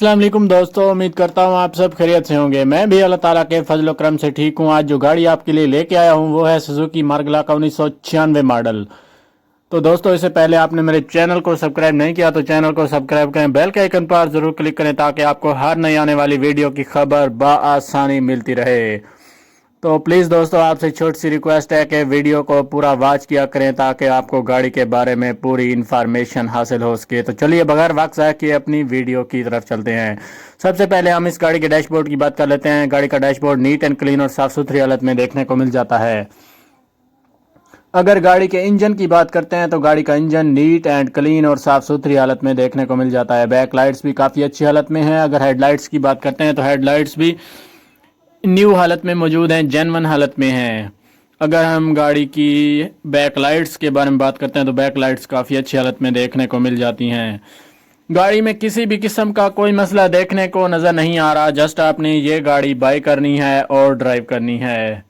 अस्सलाम वालेकुम दोस्तों, उम्मीद करता हूँ आप सब खैरियत से होंगे। मैं भी अल्लाह ताला के फजल करम से ठीक हूँ। आज जो गाड़ी आपके लिए लेके आया हूँ वो है सुजुकी मार्गला का 1996 मॉडल। तो दोस्तों, इससे पहले आपने मेरे चैनल को सब्सक्राइब नहीं किया तो चैनल को सब्सक्राइब करें, बेल के आइकन पर जरूर क्लिक करें ताकि आपको हर नई आने वाली वीडियो की खबर बआसानी मिलती रहे। तो प्लीज़ दोस्तों, आपसे छोटी सी रिक्वेस्ट है कि वीडियो को पूरा वॉच किया करें ताकि आपको गाड़ी के बारे में पूरी इन्फॉर्मेशन हासिल हो सके। तो चलिए बगैर वक्त ज़ाया किए अपनी वीडियो की तरफ चलते हैं। सबसे पहले हम इस गाड़ी के डैशबोर्ड की बात कर लेते हैं। गाड़ी का डैशबोर्ड नीट एंड क्लीन और साफ़ सुथरी हालत में देखने को मिल जाता है। अगर गाड़ी के इंजन की बात करते हैं तो गाड़ी का इंजन नीट एंड क्लीन और साफ़ सुथरी हालत में देखने को मिल जाता है। बैक लाइट्स भी काफ़ी अच्छी हालत में है। अगर हेडलाइट्स की बात करते हैं तो हेडलाइट्स भी न्यू हालत में मौजूद हैं, जेन्युइन हालत में हैं। अगर हम गाड़ी की बैक लाइट्स के बारे में बात करते हैं तो बैक लाइट्स काफ़ी अच्छी हालत में देखने को मिल जाती हैं। गाड़ी में किसी भी किस्म का कोई मसला देखने को नज़र नहीं आ रहा। जस्ट आपने ये गाड़ी बाई करनी है और ड्राइव करनी है।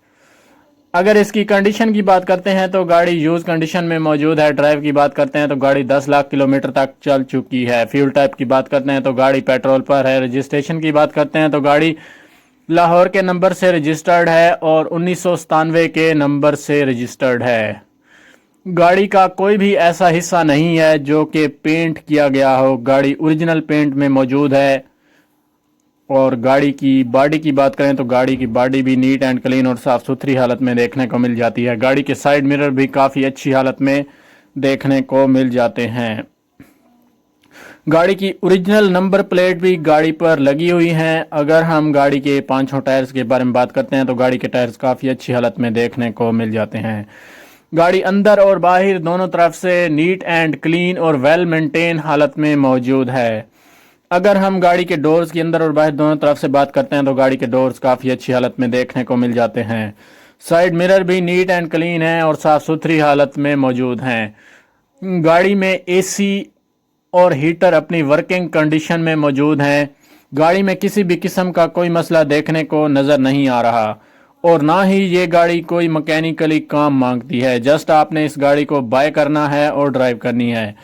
अगर इसकी कंडीशन की बात करते हैं तो गाड़ी यूज़ कंडीशन में मौजूद है। ड्राइव की बात करते हैं तो गाड़ी 10 लाख किलोमीटर तक चल चुकी है। फ्यूल टाइप की बात करते हैं तो गाड़ी पेट्रोल पर है। रजिस्ट्रेशन की बात करते हैं तो गाड़ी लाहौर के नंबर से रजिस्टर्ड है और 1997 के नंबर से रजिस्टर्ड है। गाड़ी का कोई भी ऐसा हिस्सा नहीं है जो कि पेंट किया गया हो। गाड़ी ओरिजिनल पेंट में मौजूद है। और गाड़ी की बॉडी की बात करें तो गाड़ी की बॉडी भी नीट एंड क्लीन और साफ़ सुथरी हालत में देखने को मिल जाती है। गाड़ी के साइड मिरर भी काफ़ी अच्छी हालत में देखने को मिल जाते हैं। गाड़ी की ओरिजिनल नंबर प्लेट भी गाड़ी पर लगी हुई हैं। अगर हम गाड़ी के पांचों टायर्स के बारे में बात करते हैं तो गाड़ी के टायर्स काफ़ी अच्छी हालत में देखने को मिल जाते हैं। गाड़ी अंदर और बाहर दोनों तरफ से नीट एंड क्लीन और वेल मेंटेन हालत में मौजूद है। अगर हम गाड़ी के डोर्स के अंदर और बाहर दोनों तरफ से बात करते हैं तो गाड़ी के डोर्स काफ़ी अच्छी हालत में देखने को मिल जाते हैं। साइड मिरर भी नीट एंड क्लीन है और साफ़ सुथरी हालत में मौजूद हैं। गाड़ी में एसी और हीटर अपनी वर्किंग कंडीशन में मौजूद हैं। गाड़ी में किसी भी किस्म का कोई मसला देखने को नज़र नहीं आ रहा और ना ही ये गाड़ी कोई मैकेनिकली काम मांगती है। जस्ट आपने इस गाड़ी को बाय करना है और ड्राइव करनी है।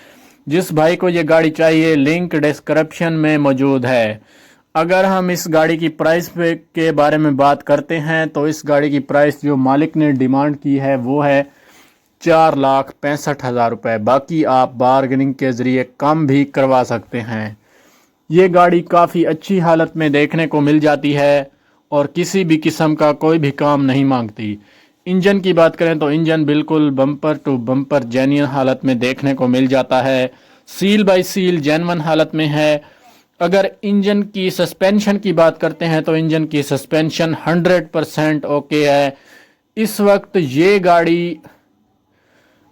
जिस भाई को ये गाड़ी चाहिए लिंक डिस्क्रिप्शन में मौजूद है। अगर हम इस गाड़ी की प्राइस के बारे में बात करते हैं तो इस गाड़ी की प्राइस जो मालिक ने डिमांड की है वो है 4,65,000 रुपये। बाकी आप बार्गेनिंग के ज़रिए कम भी करवा सकते हैं। ये गाड़ी काफ़ी अच्छी हालत में देखने को मिल जाती है और किसी भी किस्म का कोई भी काम नहीं मांगती। इंजन की बात करें तो इंजन बिल्कुल बम्पर टू बम्पर जेन्युइन हालत में देखने को मिल जाता है। सील बाय सील जेन्युइन हालत में है। अगर इंजन की सस्पेंशन की बात करते हैं तो इंजन की सस्पेंशन 100% ओके है। इस वक्त ये गाड़ी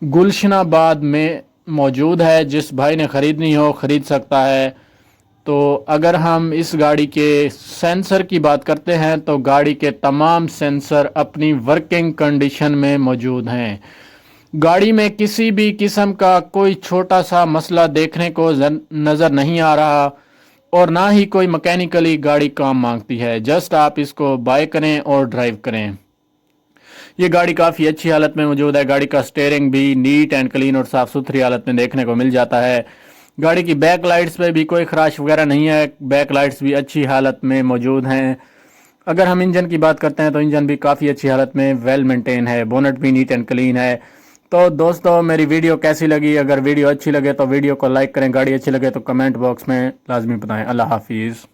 गुलशनाबाद में मौजूद है। जिस भाई ने ख़रीदनी हो ख़रीद सकता है। तो अगर हम इस गाड़ी के सेंसर की बात करते हैं तो गाड़ी के तमाम सेंसर अपनी वर्किंग कंडीशन में मौजूद हैं। गाड़ी में किसी भी किस्म का कोई छोटा सा मसला देखने को नज़र नहीं आ रहा और ना ही कोई मैकेनिकली गाड़ी काम मांगती है। जस्ट आप इसको बाय करें और ड्राइव करें। ये गाड़ी काफ़ी अच्छी हालत में मौजूद है। गाड़ी का स्टीयरिंग भी नीट एंड क्लीन और साफ़ सुथरी हालत में देखने को मिल जाता है। गाड़ी की बैक लाइट्स पे भी कोई खराश वगैरह नहीं है। बैक लाइट्स भी अच्छी हालत में मौजूद हैं। अगर हम इंजन की बात करते हैं तो इंजन भी काफ़ी अच्छी हालत में वेल मेंटेन है। बोनट भी नीट एंड क्लीन है। तो दोस्तों, मेरी वीडियो कैसी लगी? अगर वीडियो अच्छी लगे तो वीडियो को लाइक करें। गाड़ी अच्छी लगे तो कमेंट बॉक्स में लाजमी बताएं। अल्लाह हाफिज़।